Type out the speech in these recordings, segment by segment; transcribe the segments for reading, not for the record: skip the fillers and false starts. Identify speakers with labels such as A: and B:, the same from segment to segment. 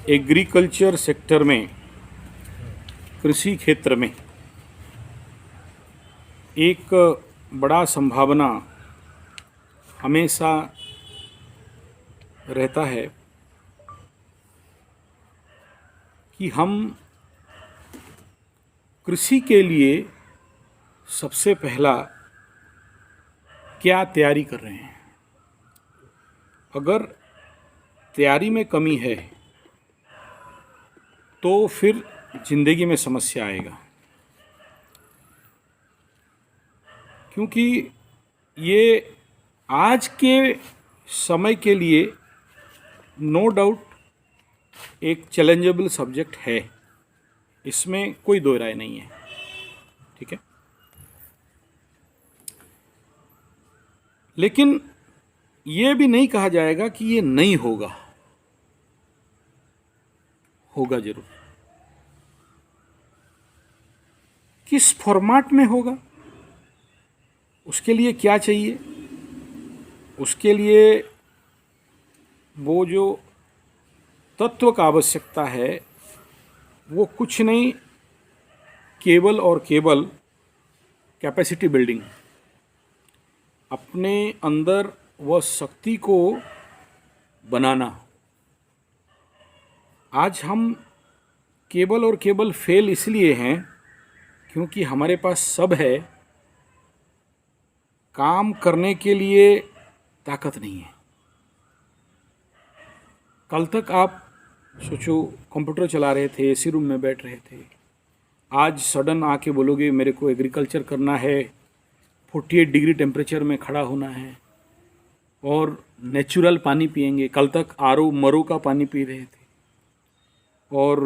A: Agriculture sector में, कृषि क्षेत्र में एक बड़ा संभावना हमेशा रहता है कि हम कृषि के लिए सबसे पहला क्या तैयारी कर रहे हैं। अगर तैयारी में कमी है तो फिर ज़िंदगी में समस्या आएगा, क्योंकि ये आज के समय के लिए नो डाउट एक चैलेंजेबल सब्जेक्ट है, इसमें कोई दो राय नहीं है। ठीक है, लेकिन ये भी नहीं कहा जाएगा कि ये नहीं होगा, होगा जरूर। किस फॉर्मेट में होगा, उसके लिए क्या चाहिए, उसके लिए वो जो तत्व का आवश्यकता है वो कुछ नहीं, केवल और केवल कैपेसिटी बिल्डिंग, अपने अंदर वह शक्ति को बनाना। आज हम केवल और केवल फेल इसलिए हैं क्योंकि हमारे पास सब है, काम करने के लिए ताकत नहीं है। कल तक आप सोचो, कंप्यूटर चला रहे थे, एसी रूम में बैठ रहे थे, आज सडन आके बोलोगे मेरे को एग्रीकल्चर करना है, 48 डिग्री टेम्परेचर में खड़ा होना है और नेचुरल पानी पिएंगे। कल तक आरओ मरो का पानी पी रहे थे, और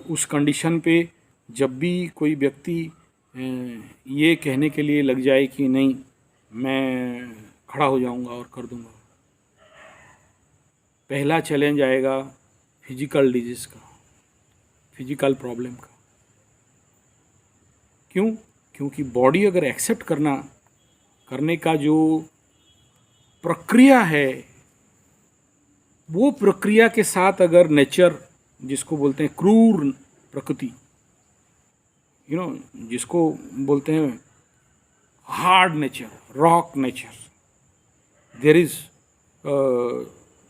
A: उस कंडीशन पे जब भी कोई व्यक्ति ये कहने के लिए लग जाए कि नहीं मैं खड़ा हो जाऊंगा और कर दूंगा, पहला चैलेंज आएगा फिजिकल डिजीज़ का, फिजिकल प्रॉब्लम का। क्यों? क्योंकि बॉडी अगर एक्सेप्ट करने का जो प्रक्रिया है, वो प्रक्रिया के साथ अगर नेचर, जिसको बोलते हैं क्रूर प्रकृति, जिसको बोलते हैं hard nature, rock nature, there is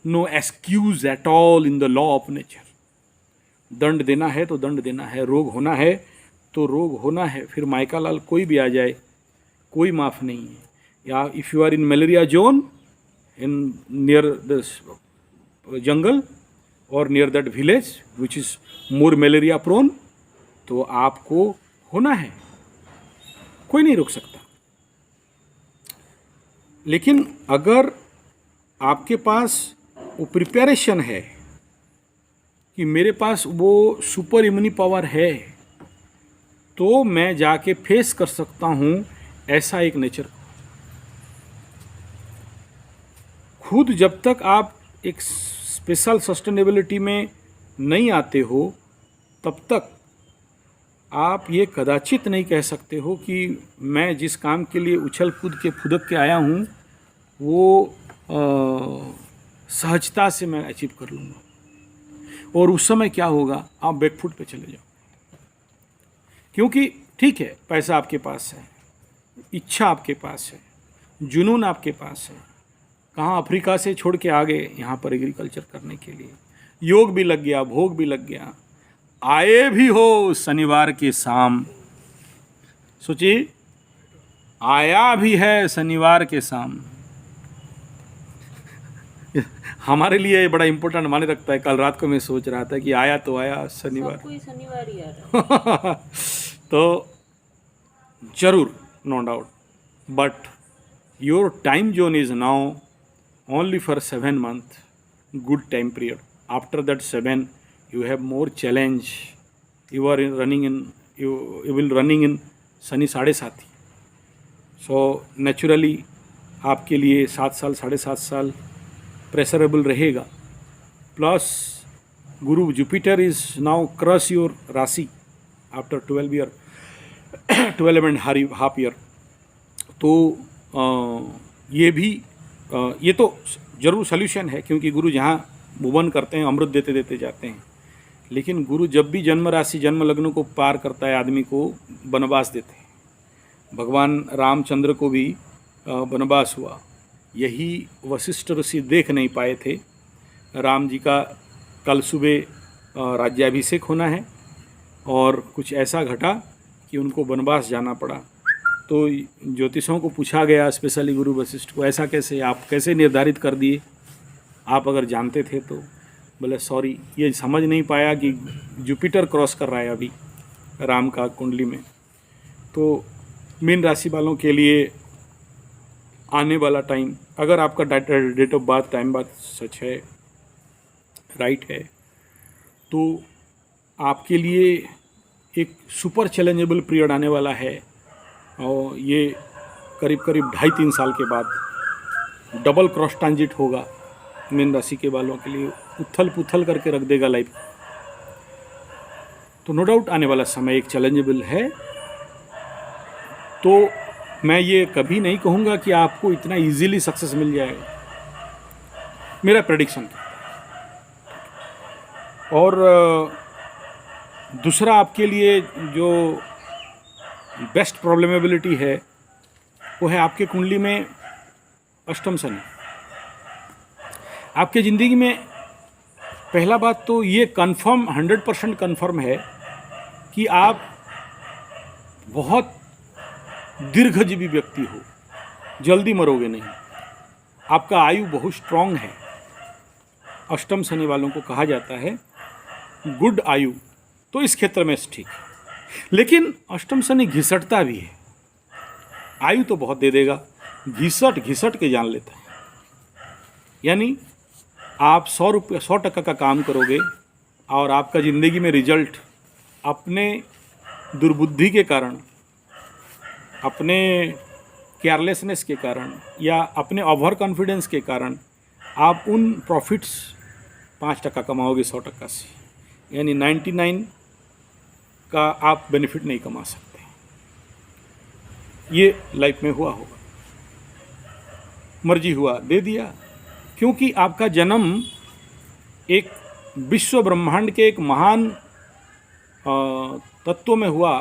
A: no excuse at all in the law of nature. दंड देना है तो दंड देना है, रोग होना है तो रोग होना है। फिर माइका लाल कोई भी आ जाए, कोई माफ़ नहीं है। या if you are in malaria zone in near the jungle और near that village which is more malaria prone, तो आपको होना है, कोई नहीं रोक सकता। लेकिन अगर आपके पास वो प्रिपरेशन है कि मेरे पास वो सुपर इम्यूनी पावर है, तो मैं जाके फेस कर सकता हूँ ऐसा एक नेचर। खुद जब तक आप एक स्पेशल सस्टेनेबिलिटी में नहीं आते हो, तब तक आप ये कदाचित नहीं कह सकते हो कि मैं जिस काम के लिए उछल कूद के फुदक के आया हूँ वो सहजता से मैं अचीव कर लूँगा। और उस समय क्या होगा, आप बैकफुट पे चले जाओ। क्योंकि ठीक है, पैसा आपके पास है, इच्छा आपके पास है, जुनून आपके पास है, कहाँ अफ्रीका से छोड़ के आ गए यहाँ पर एग्रीकल्चर करने के लिए, योग भी लग गया, भोग भी लग गया, आए भी हो शनिवार के शाम। सोचिए, आया भी है शनिवार के शाम। हमारे लिए ये बड़ा इम्पोर्टेंट माने रखता है। कल रात को मैं सोच रहा था कि आया तो आया शनिवार,
B: कोई शनिवार ही आ रहा है।
A: तो जरूर, no doubt, but your time zone is now only for 7 months, good time period. After that 7 you have more challenge. You are running in, you will running in Shani 7.5। so naturally आपके लिए 7 साल 7.5 साल प्रेसरेबल रहेगा। Plus Guru Jupiter is now cross your राशि after 12 and half year. तो ये भी ये तो जरूर सल्यूशन है, क्योंकि गुरु जहाँ भुवन करते हैं अमृत देते देते जाते हैं। लेकिन गुरु जब भी जन्म राशि जन्म लग्न को पार करता है आदमी को वनवास देते हैं। भगवान रामचंद्र को भी वनवास हुआ, यही वशिष्ठ ऋषि देख नहीं पाए थे। राम जी का कल सुबह राज्याभिषेक होना है और कुछ ऐसा घटा कि उनको वनवास जाना पड़ा। तो ज्योतिषों को पूछा गया, स्पेशली गुरु वशिष्ठ को, ऐसा कैसे, आप कैसे निर्धारित कर दिए, आप अगर जानते थे तो। बोले सॉरी, ये समझ नहीं पाया कि जुपिटर क्रॉस कर रहा है अभी राम का कुंडली में। तो मीन राशि वालों के लिए आने वाला टाइम, अगर आपका डेट ऑफ बर्थ टाइम बात सच है, राइट है, तो आपके लिए एक सुपर चैलेंजेबल पीरियड आने वाला है। और ये करीब करीब 2.5-3 साल के बाद डबल क्रॉस ट्रांजिट होगा मीन राशि के वालों के लिए, उथल पुथल करके रख देगा लाइफ। तो नो डाउट आने वाला समय एक चैलेंजेबल है। तो मैं ये कभी नहीं कहूँगा कि आपको इतना इजीली सक्सेस मिल जाएगा, मेरा प्रेडिक्शन। और दूसरा आपके लिए जो बेस्ट प्रॉब्लमेबिलिटी है वो है आपके कुंडली में अष्टम शनि। आपके ज़िंदगी में पहला बात तो ये कंफर्म 100% कंफर्म है कि आप बहुत दीर्घजीवी व्यक्ति हो, जल्दी मरोगे नहीं, आपका आयु बहुत स्ट्रांग है। अष्टम शनि वालों को कहा जाता है गुड आयु, तो इस क्षेत्र में ठीक है। लेकिन अष्टम शनि घिसटता भी है, आयु तो बहुत दे देगा, घिसट के जान लेता है। यानी आप 100% का काम करोगे और आपका ज़िंदगी में रिजल्ट अपने दुर्बुद्धि के कारण, अपने केयरलेसनेस के कारण या अपने ओवर कॉन्फिडेंस के कारण आप उन प्रॉफिट्स 5% कमाओगे 100% से, यानी 99 का आप बेनिफिट नहीं कमा सकते। ये लाइफ में हुआ होगा, मर्जी हुआ दे दिया, क्योंकि आपका जन्म एक विश्व ब्रह्मांड के एक महान तत्व में हुआ।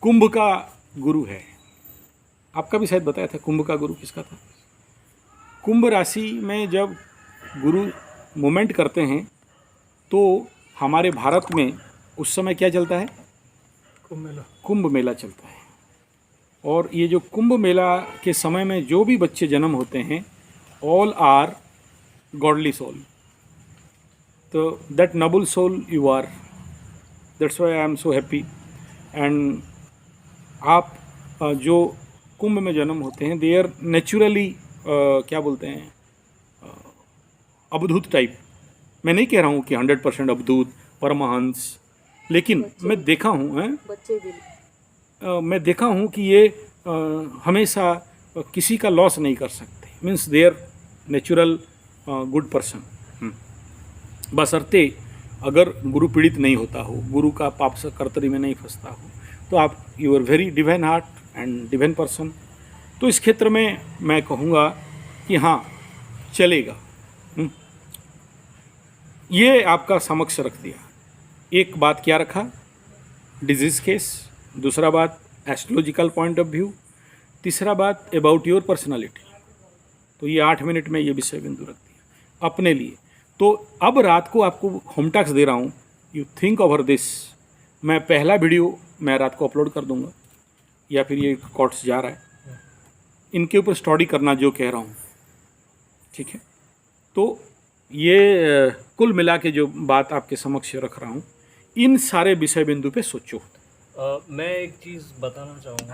A: कुंभ का गुरु है, आपका भी शायद बताया था कुंभ का गुरु किसका था। कुंभ राशि में जब गुरु मूवमेंट करते हैं तो हमारे भारत में उस समय क्या चलता है, कुंभ मेला चलता है। और ये जो कुंभ मेला के समय में जो भी बच्चे जन्म होते हैं, ऑल आर गॉडली सोल। तो that noble soul you are, that's why I am so happy. And आप जो कुंभ में जन्म होते हैं, दे आर नेचुरली क्या बोलते हैं, अवधूत टाइप। मैं नहीं कह रहा हूँ कि 100% अवधूत परमहंस, लेकिन मैं देखा हूँ मैं देखा हूँ कि ये हमेशा किसी का लॉस नहीं कर सकते। Means they are natural good person, बशर्ते अगर गुरु पीड़ित नहीं होता हो, गुरु का पाप से कर्तरी में नहीं फंसता हो, तो आप you are very divine heart and divine person. तो इस क्षेत्र में मैं कहूँगा कि हाँ चलेगा। ये आपका समक्ष रख दिया। एक बात क्या रखा, डिजीज़ केस, दूसरा बात एस्ट्रोलॉजिकल पॉइंट ऑफ व्यू, तीसरा बात अबाउट योर पर्सनालिटी। तो ये 8 मिनट में ये विषय बिंदु रख दिया अपने लिए। तो अब रात को आपको होम टास्क दे रहा हूँ, यू थिंक ओवर दिस। मैं पहला वीडियो मैं रात को अपलोड कर दूंगा, या फिर ये कोर्ट्स जा रहा है, इनके ऊपर स्टडी करना जो कह रहा हूँ, ठीक है। तो ये कुल मिला के जो बात आपके समक्ष रख रहा हूँ, इन सारे विषय बिंदु पे सोचो।
C: मैं एक चीज़ बताना चाहूँगा।